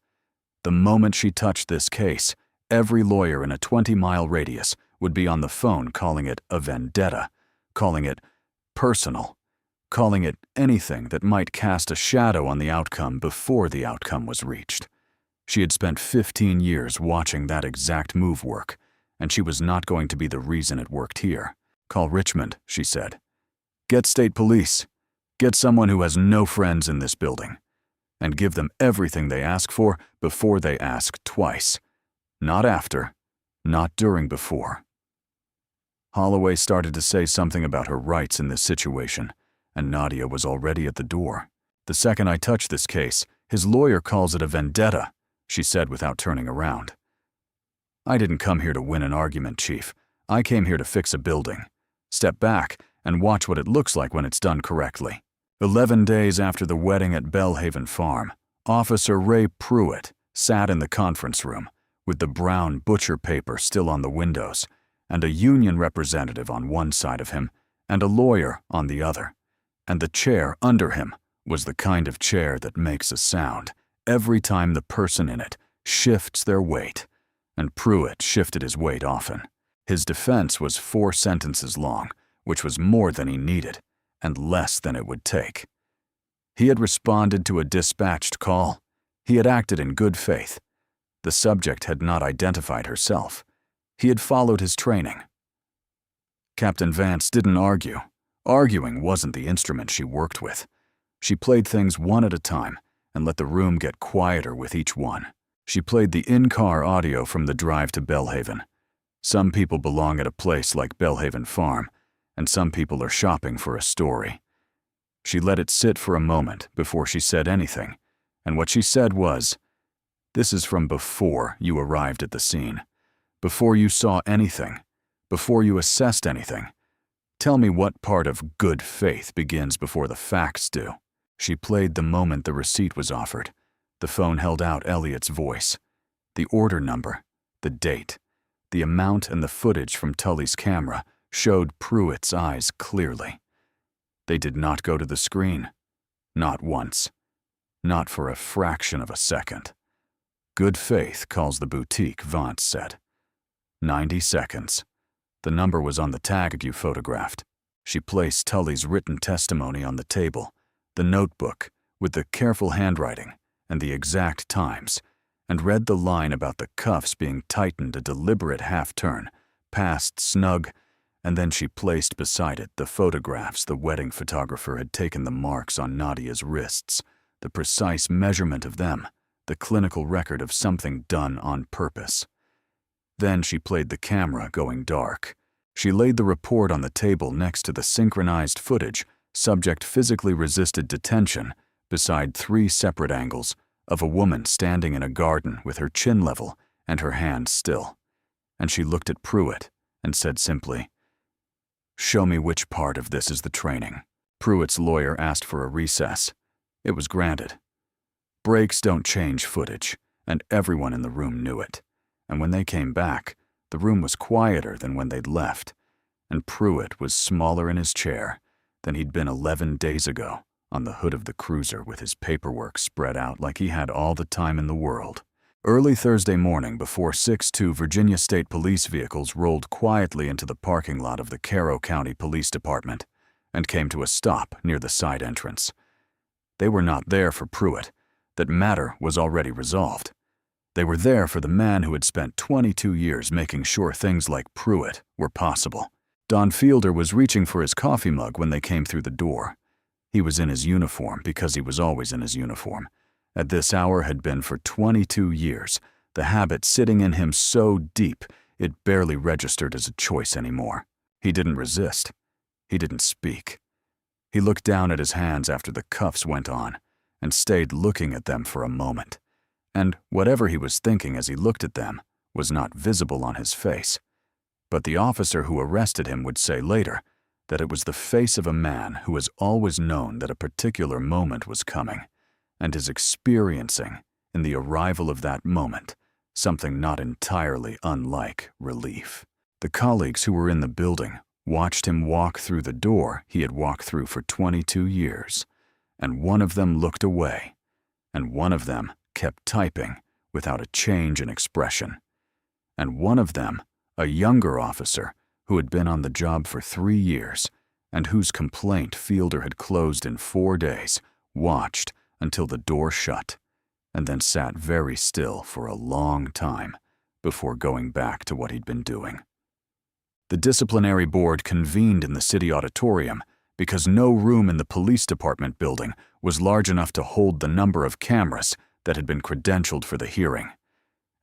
The moment she touched this case, every lawyer in a 20-mile radius would be on the phone calling it a vendetta, calling it personal, calling it anything that might cast a shadow on the outcome before the outcome was reached. She had spent 15 years watching that exact move work, and she was not going to be the reason it worked here. "Call Richmond," she said. "Get state police. Get someone who has no friends in this building. And give them everything they ask for before they ask twice. Not after, not during before." Holloway started to say something about her rights in this situation, and Nadia was already at the door. "The second I touch this case, his lawyer calls it a vendetta," she said without turning around. "I didn't come here to win an argument, Chief. I came here to fix a building. Step back and watch what it looks like when it's done correctly." 11 days after the wedding at Belhaven Farm, Officer Ray Pruitt sat in the conference room with the brown butcher paper still on the windows and a union representative on one side of him and a lawyer on the other. And the chair under him was the kind of chair that makes a sound every time the person in it shifts their weight, and Pruitt shifted his weight often. His defense was 4 sentences long, which was more than he needed and less than it would take. He had responded to a dispatched call. He had acted in good faith. The subject had not identified herself. He had followed his training. Captain Vance didn't argue. Arguing wasn't the instrument she worked with. She played things one at a time and let the room get quieter with each one. She played the in-car audio from the drive to Belhaven. Some people belong at a place like Belhaven Farm, and some people are shopping for a story. She let it sit for a moment before she said anything, and what she said was, "This is from before you arrived at the scene, before you saw anything, before you assessed anything. Tell me what part of good faith begins before the facts do." She played the moment the receipt was offered. The phone held out Elliot's voice, the order number, the date, the amount, and the footage from Tully's camera showed Pruitt's eyes clearly. They did not go to the screen. Not once. Not for a fraction of a second. "Good faith calls the boutique," Vance said. 90 seconds. The number was on the tag you photographed. She placed Tully's written testimony on the table, the notebook with the careful handwriting and the exact times, and read the line about the cuffs being tightened a deliberate half-turn, past snug, and then she placed beside it the photographs the wedding photographer had taken, the marks on Nadia's wrists, the precise measurement of them, the clinical record of something done on purpose. Then she played the camera going dark. She laid the report on the table next to the synchronized footage, subject physically resisted detention, beside 3 separate angles of a woman standing in a garden with her chin level and her hands still. And she looked at Pruitt and said simply, "Show me which part of this is the training." Pruitt's lawyer asked for a recess. It was granted. Breaks don't change footage, and everyone in the room knew it. And when they came back, the room was quieter than when they'd left, and Pruitt was smaller in his chair than he'd been 11 days ago on the hood of the cruiser with his paperwork spread out like he had all the time in the world. Early Thursday morning, before 6 Virginia State Police vehicles rolled quietly into the parking lot of the Cairo County Police Department and came to a stop near the side entrance. They were not there for Pruitt. That matter was already resolved. They were there for the man who had spent 22 years making sure things like Pruitt were possible. Don Fielder was reaching for his coffee mug when they came through the door. He was in his uniform because he was always in his uniform. At this hour had been for 22 years, the habit sitting in him so deep it barely registered as a choice anymore. He didn't resist. He didn't speak. He looked down at his hands after the cuffs went on and stayed looking at them for a moment. And whatever he was thinking as he looked at them was not visible on his face. But the officer who arrested him would say later that it was the face of a man who has always known that a particular moment was coming, and is experiencing, in the arrival of that moment, something not entirely unlike relief. The colleagues who were in the building watched him walk through the door he had walked through for 22 years, and one of them looked away, and one of them kept typing without a change in expression, and one of them, a younger officer who had been on the job for 3 years and whose complaint Fielder had closed in 4 days, watched until the door shut and then sat very still for a long time before going back to what he'd been doing. The disciplinary board convened in the city auditorium because no room in the police department building was large enough to hold the number of cameras that had been credentialed for the hearing.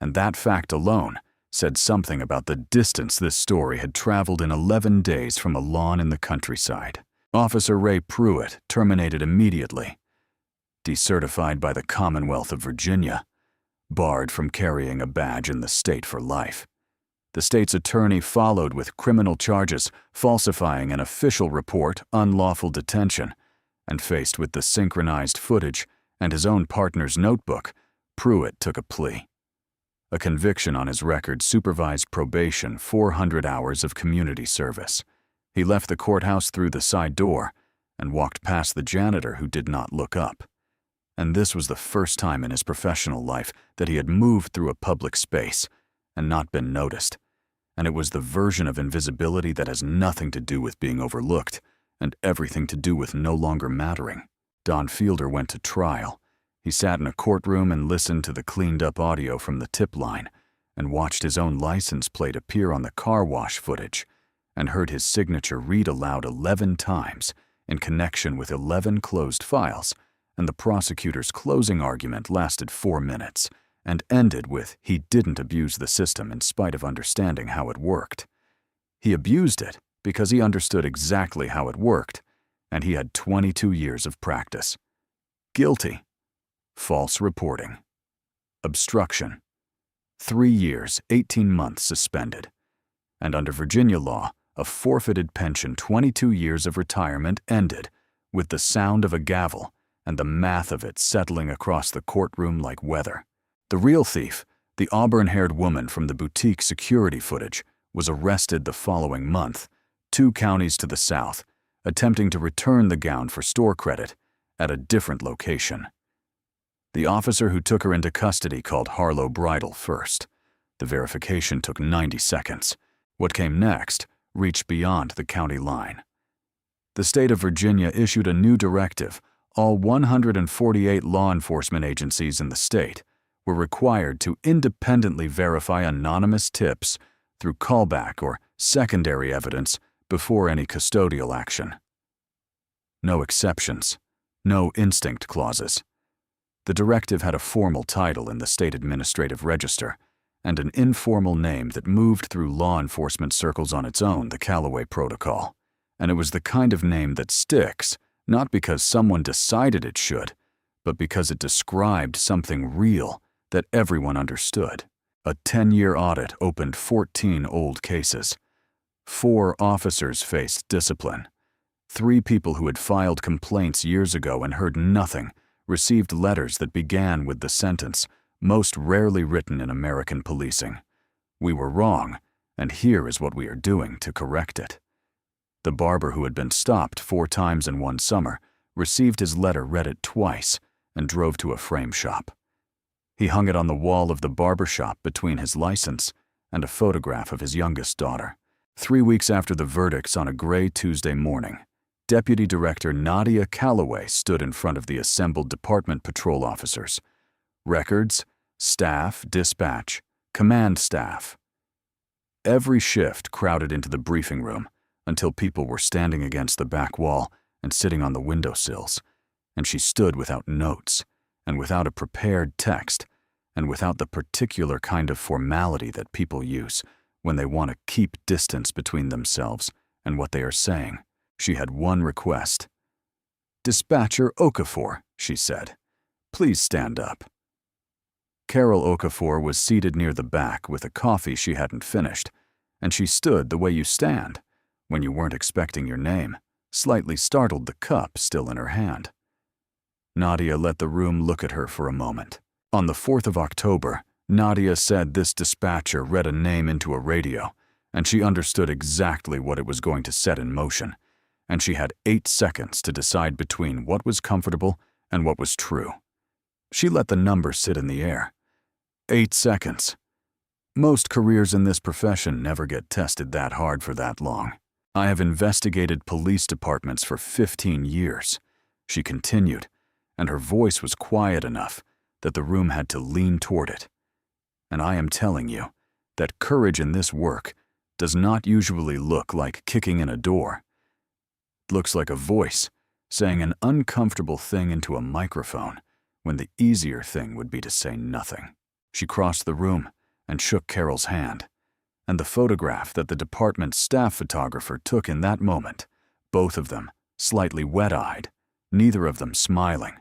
And that fact alone said something about the distance this story had traveled in 11 days from a lawn in the countryside. Officer Ray Pruitt terminated immediately, decertified by the Commonwealth of Virginia, barred from carrying a badge in the state for life. The state's attorney followed with criminal charges, falsifying an official report, unlawful detention, and faced with the synchronized footage and his own partner's notebook, Pruitt took a plea. A conviction on his record supervised probation, 400 hours of community service. He left the courthouse through the side door and walked past the janitor who did not look up. And this was the first time in his professional life that he had moved through a public space and not been noticed. And it was the version of invisibility that has nothing to do with being overlooked and everything to do with no longer mattering. Don Fielder went to trial. He sat in a courtroom and listened to the cleaned-up audio from the tip line and watched his own license plate appear on the car wash footage and heard his signature read aloud 11 times in connection with 11 closed files, and the prosecutor's closing argument lasted 4 minutes and ended with he didn't abuse the system in spite of understanding how it worked. He abused it because he understood exactly how it worked, and he had 22 years of practice. Guilty. False reporting. Obstruction. 3 years, 18 months suspended. And under Virginia law, a forfeited pension, 22 years of retirement ended with the sound of a gavel and the math of it settling across the courtroom like weather. The real thief, the auburn-haired woman from the boutique security footage, was arrested the following month, 2 counties to the south, attempting to return the gown for store credit at a different location. The officer who took her into custody called Harlow Bridle first. The verification took 90 seconds. What came next reached beyond the county line. The state of Virginia issued a new directive. All 148 law enforcement agencies in the state were required to independently verify anonymous tips through callback or secondary evidence before any custodial action. No exceptions, no instinct clauses. The directive had a formal title in the state administrative register and an informal name that moved through law enforcement circles on its own, the Callaway Protocol. And it was the kind of name that sticks, not because someone decided it should, but because it described something real that everyone understood. A 10-year audit opened 14 old cases. 4 officers faced discipline. 3 people who had filed complaints years ago and heard nothing received letters that began with the sentence, most rarely written in American policing: "We were wrong, and here is what we are doing to correct it." The barber who had been stopped 4 times in one summer received his letter, read it twice, and drove to a frame shop. He hung it on the wall of the barber shop between his license and a photograph of his youngest daughter. 3 weeks after the verdicts on a gray Tuesday morning, Deputy Director Nadia Calloway stood in front of the assembled department patrol officers. Records, staff, dispatch, command staff. Every shift crowded into the briefing room until people were standing against the back wall and sitting on the windowsills, and she stood without notes and without a prepared text and without the particular kind of formality that people use when they want to keep distance between themselves and what they are saying. She had one request. "Dispatcher Okafor," she said, "please stand up." Carol Okafor was seated near the back with a coffee she hadn't finished, and she stood the way you stand when you weren't expecting your name, slightly startled, the cup still in her hand. Nadia let the room look at her for a moment. On the 4th of October, Nadia said this dispatcher read a name into a radio, and she understood exactly what it was going to set in motion, and she had 8 seconds to decide between what was comfortable and what was true. She let the number sit in the air. 8 seconds. Most careers in this profession never get tested that hard for that long. I have investigated police departments for 15 years, she continued, and her voice was quiet enough that the room had to lean toward it. And I am telling you that courage in this work does not usually look like kicking in a door. It looks like a voice saying an uncomfortable thing into a microphone when the easier thing would be to say nothing. She crossed the room and shook Carol's hand, and the photograph that the department's staff photographer took in that moment, both of them slightly wet-eyed, neither of them smiling,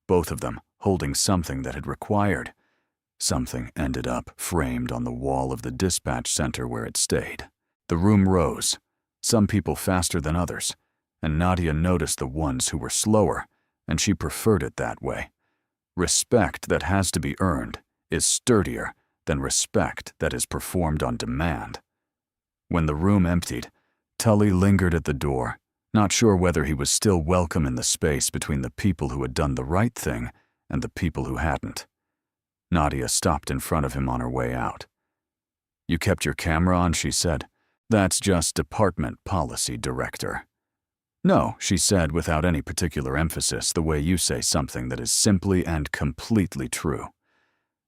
both of them holding something that had required. Something ended up framed on the wall of the dispatch center where it stayed. The room rose, some people faster than others, and Nadia noticed the ones who were slower, and she preferred it that way. Respect that has to be earned is sturdier than respect that is performed on demand. When the room emptied, Tully lingered at the door, not sure whether he was still welcome in the space between the people who had done the right thing and the people who hadn't. Nadia stopped in front of him on her way out. "You kept your camera on," she said. "That's just department policy, Director." "No," she said without any particular emphasis, the way you say something that is simply and completely true.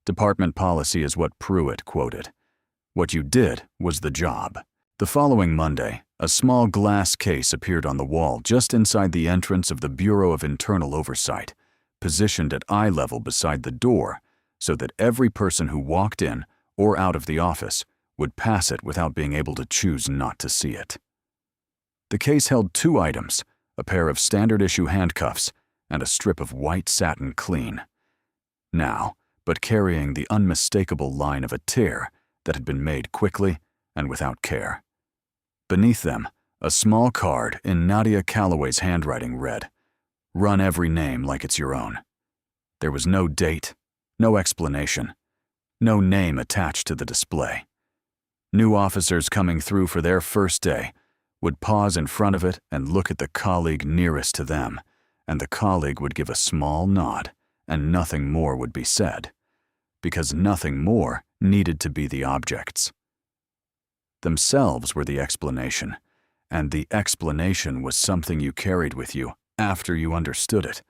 "Department policy is what Pruitt quoted. What you did was the job." The following Monday, a small glass case appeared on the wall just inside the entrance of the Bureau of Internal Oversight, positioned at eye level beside the door so that every person who walked in or out of the office would pass it without being able to choose not to see it. The case held 2 items, a pair of standard-issue handcuffs and a strip of white satin clean. Now, but carrying the unmistakable line of a tear that had been made quickly and without care. Beneath them, a small card in Nadia Calloway's handwriting read, "Run every name like it's your own." There was no date, no explanation, no name attached to the display. New officers coming through for their first day would pause in front of it and look at the colleague nearest to them, and the colleague would give a small nod, and nothing more would be said, because nothing more needed to be the objects. Themselves were the explanation, and the explanation was something you carried with you after you understood it,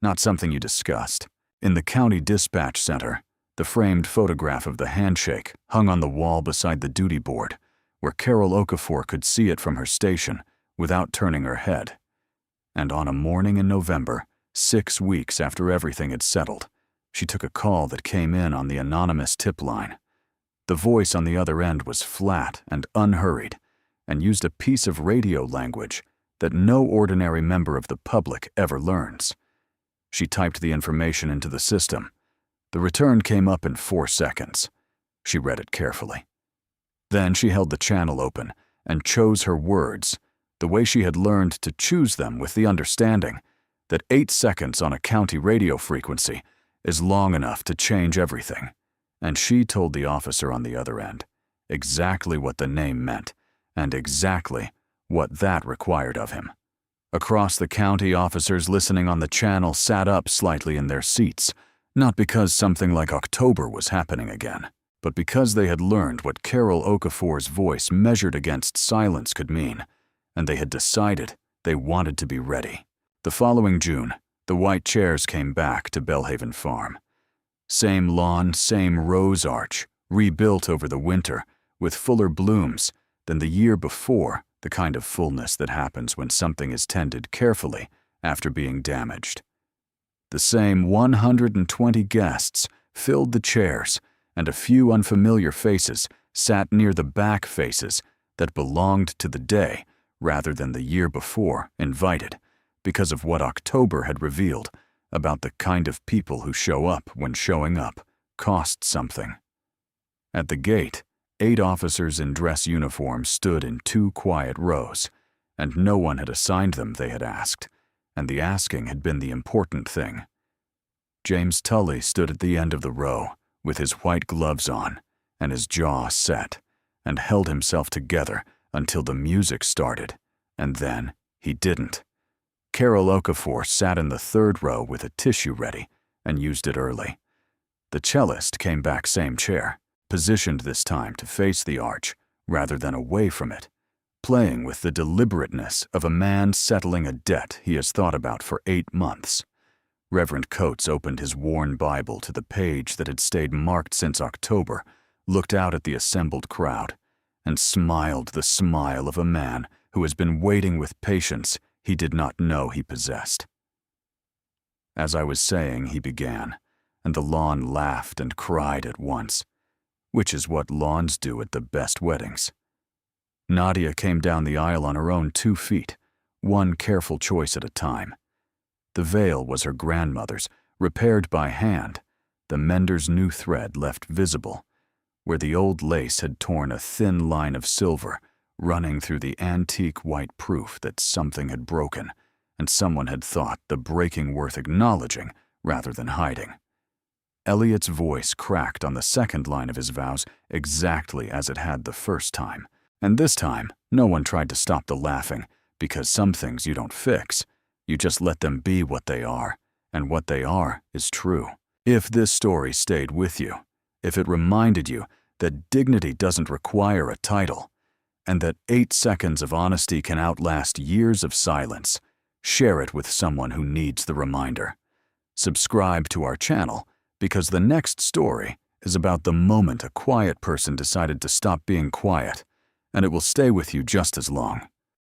not something you discussed. In the county dispatch center, the framed photograph of the handshake hung on the wall beside the duty board, where Carol Okafor could see it from her station without turning her head. And on a morning in November, 6 weeks after everything had settled, she took a call that came in on the anonymous tip line. The voice on the other end was flat and unhurried, and used a piece of radio language that no ordinary member of the public ever learns. She typed the information into the system. The return came up in 4 seconds. She read it carefully. Then she held the channel open and chose her words, the way she had learned to choose them, with the understanding that 8 seconds on a county radio frequency is long enough to change everything. And she told the officer on the other end exactly what the name meant and exactly what that required of him. Across the county, officers listening on the channel sat up slightly in their seats Not because something like October was happening again, but because they had learned what Carol Okafor's voice measured against silence could mean, and they had decided they wanted to be ready. The following June, the white chairs came back to Belhaven Farm. Same lawn, same rose arch, rebuilt over the winter, with fuller blooms than the year before, the kind of fullness that happens when something is tended carefully after being damaged. The same 120 guests filled the chairs, and a few unfamiliar faces sat near the back faces that belonged to the day rather than the year before invited, because of what October had revealed about the kind of people who show up when showing up costs something. At the gate, 8 officers in dress uniforms stood in 2 quiet rows, and no one had assigned them, they had asked, and the asking had been the important thing. James Tully stood at the end of the row, with his white gloves on, and his jaw set, and held himself together until the music started, and then he didn't. Carol Okafor sat in the 3rd row with a tissue ready, and used it early. The cellist came back same chair, positioned this time to face the arch rather than away from it, playing with the deliberateness of a man settling a debt he has thought about for 8 months. Reverend Coates opened his worn Bible to the page that had stayed marked since October, looked out at the assembled crowd, and smiled the smile of a man who has been waiting with patience he did not know he possessed. As I was saying, he began, and the lawn laughed and cried at once, which is what lawns do at the best weddings. Nadia came down the aisle on her own 2 feet, one careful choice at a time. The veil was her grandmother's, repaired by hand, the mender's new thread left visible, where the old lace had torn a thin line of silver running through the antique white proof that something had broken, and someone had thought the breaking worth acknowledging rather than hiding. Elliot's voice cracked on the 2nd line of his vows exactly as it had the first time, and this time no one tried to stop the laughing, because some things you don't fix. You just let them be what they are, and what they are is true. If this story stayed with you, if it reminded you that dignity doesn't require a title, and that 8 seconds of honesty can outlast years of silence, share it with someone who needs the reminder. Subscribe to our channel, because the next story is about the moment a quiet person decided to stop being quiet, and it will stay with you just as long.